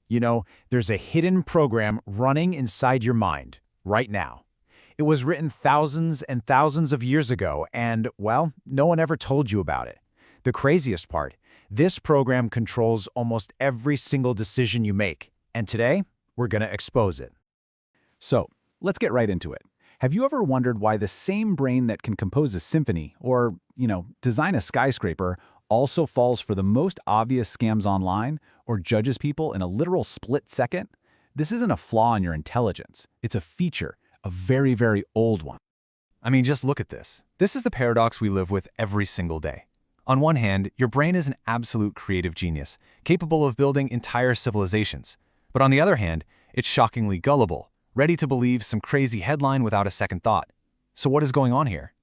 You know, there's a hidden program running inside your mind right now. It was written thousands and thousands of years ago, and, well, no one ever told you about it. The craziest part, this program controls almost every single decision you make, and today, we're going to expose it. So, let's get right into it. Have you ever wondered why the same brain that can compose a symphony or, design a skyscraper also falls for the most obvious scams online or judges people in a literal split second? This isn't a flaw in your intelligence. It's a feature, a very, very old one. I mean, just look at this. This is the paradox we live with every single day. On one hand, your brain is an absolute creative genius, capable of building entire civilizations. But on the other hand, it's shockingly gullible, ready to believe some crazy headline without a second thought. So what is going on here?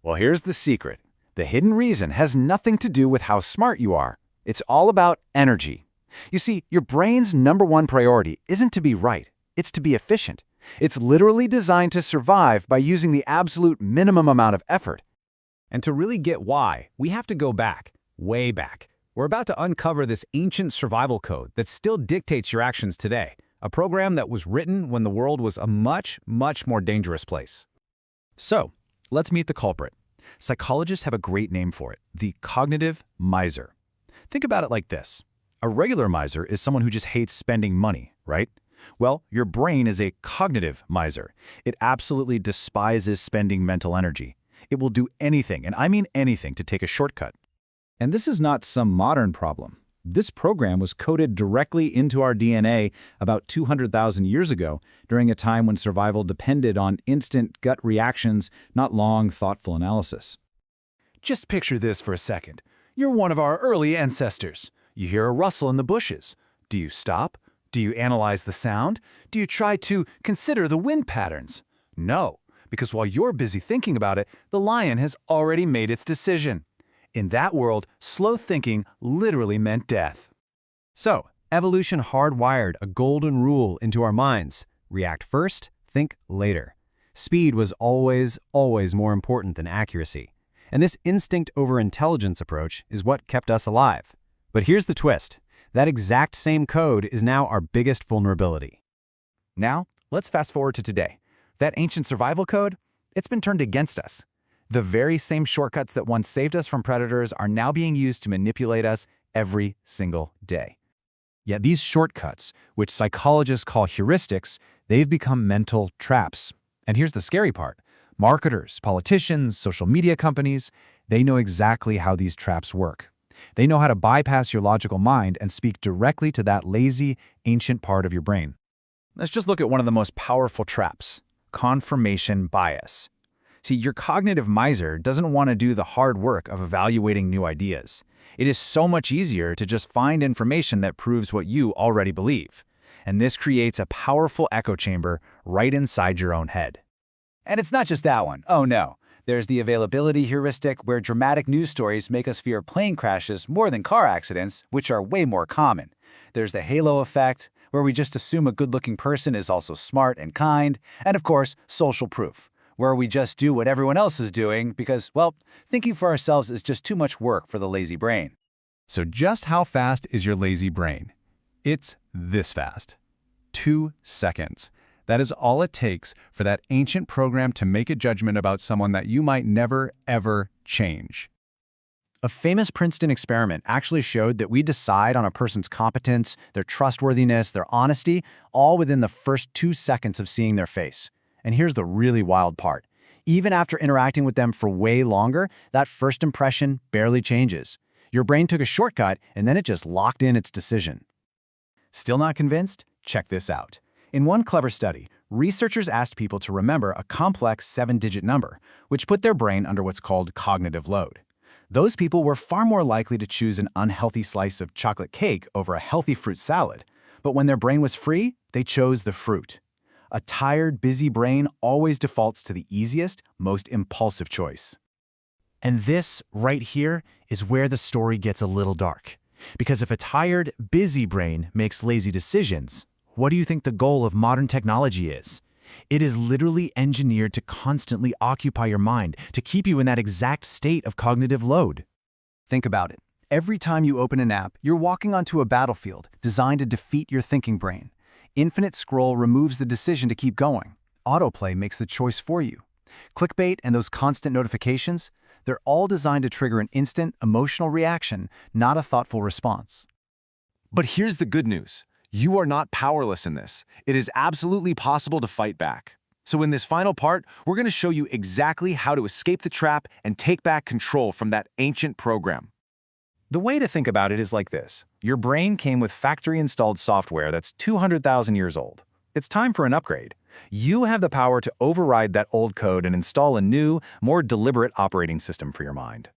Well, here's the secret. The hidden reason has nothing to do with how smart you are. It's all about energy. You see, your brain's #1 priority isn't to be right, it's to be efficient. It's literally designed to survive by using the absolute minimum amount of effort. And to really get why, we have to go back, way back. We're about to uncover this ancient survival code that still dictates your actions today, a program that was written when the world was a much, much more dangerous place. So, let's meet the culprit. Psychologists have a great name for it, the cognitive miser. Think about it like this. A regular miser is someone who just hates spending money, right? Well, your brain is a cognitive miser. It absolutely despises spending mental energy. It will do anything, and I mean anything, to take a shortcut. And this is not some modern problem. This program was coded directly into our DNA about 200,000 years ago, during a time when survival depended on instant gut reactions, not long, thoughtful analysis. Just picture this for a second. You're one of our early ancestors. You hear a rustle in the bushes. Do you stop? Do you analyze the sound? Do you try to consider the wind patterns? No, because while you're busy thinking about it, the lion has already made its decision. In that world, slow thinking literally meant death. So, evolution hardwired a golden rule into our minds. React first, think later. Speed was always more important than accuracy. And this instinct over intelligence approach is what kept us alive. But here's the twist. That exact same code is now our biggest vulnerability. Now, let's fast forward to today. That ancient survival code, it's been turned against us. The very same shortcuts that once saved us from predators are now being used to manipulate us every single day. Yet these shortcuts, which psychologists call heuristics, they've become mental traps. And here's the scary part. Marketers, politicians, social media companies, they know exactly how these traps work. They know how to bypass your logical mind and speak directly to that lazy, ancient part of your brain. Let's just look at one of the most powerful traps, confirmation bias. See, your cognitive miser doesn't want to do the hard work of evaluating new ideas. It is so much easier to just find information that proves what you already believe. And this creates a powerful echo chamber right inside your own head. And it's not just that one. Oh no. There's the availability heuristic, where dramatic news stories make us fear plane crashes more than car accidents, which are way more common. There's the halo effect, where we just assume a good-looking person is also smart and kind. And of course, social proof, where we just do what everyone else is doing because, well, thinking for ourselves is just too much work for the lazy brain. So just how fast is your lazy brain? It's this fast. 2 seconds. That is all it takes for that ancient program to make a judgment about someone that you might never, ever change. A famous Princeton experiment actually showed that we decide on a person's competence, their trustworthiness, their honesty, all within the first 2 seconds of seeing their face. And here's the really wild part. Even after interacting with them for way longer, that first impression barely changes. Your brain took a shortcut, and then it just locked in its decision. Still not convinced? Check this out. In one clever study, researchers asked people to remember a complex 7-digit number, which put their brain under what's called cognitive load. Those people were far more likely to choose an unhealthy slice of chocolate cake over a healthy fruit salad. But when their brain was free, they chose the fruit. A tired, busy brain always defaults to the easiest, most impulsive choice. And this, right here, is where the story gets a little dark. Because if a tired, busy brain makes lazy decisions, what do you think the goal of modern technology is? It is literally engineered to constantly occupy your mind, to keep you in that exact state of cognitive load. Think about it. Every time you open an app, you're walking onto a battlefield designed to defeat your thinking brain. Infinite scroll removes the decision to keep going. Autoplay makes the choice for you. Clickbait and those constant notifications, they're all designed to trigger an instant, emotional reaction, not a thoughtful response. But here's the good news. You are not powerless in this. It is absolutely possible to fight back. So in this final part, we're going to show you exactly how to escape the trap and take back control from that ancient program. The way to think about it is like this. Your brain came with factory-installed software that's 200,000 years old. It's time for an upgrade. You have the power to override that old code and install a new, more deliberate operating system for your mind.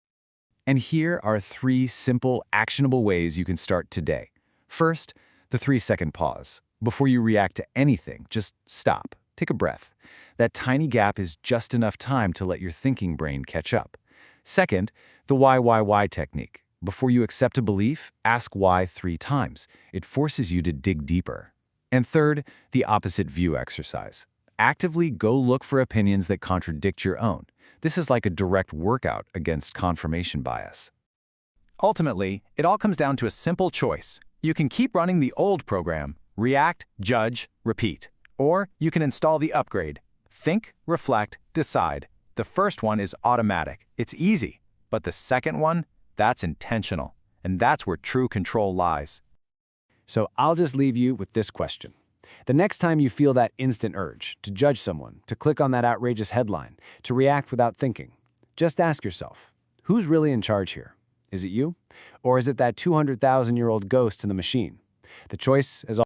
And here are 3 simple, actionable ways you can start today. First, the 3-second pause. Before you react to anything, just stop. Take a breath. That tiny gap is just enough time to let your thinking brain catch up. Second, the why technique. Before you accept a belief, ask why 3 times. It forces you to dig deeper. And third, the opposite view exercise. Actively go look for opinions that contradict your own. This is like a direct workout against confirmation bias. Ultimately, it all comes down to a simple choice. You can keep running the old program, react, judge, repeat. Or you can install the upgrade. Think, reflect, decide. The first one is automatic. It's easy. But the second one, that's intentional. And that's where true control lies. So I'll just leave you with this question. The next time you feel that instant urge to judge someone, to click on that outrageous headline, to react without thinking, just ask yourself, who's really in charge here? Is it you? Or is it that 200,000-year-old ghost in the machine? The choice is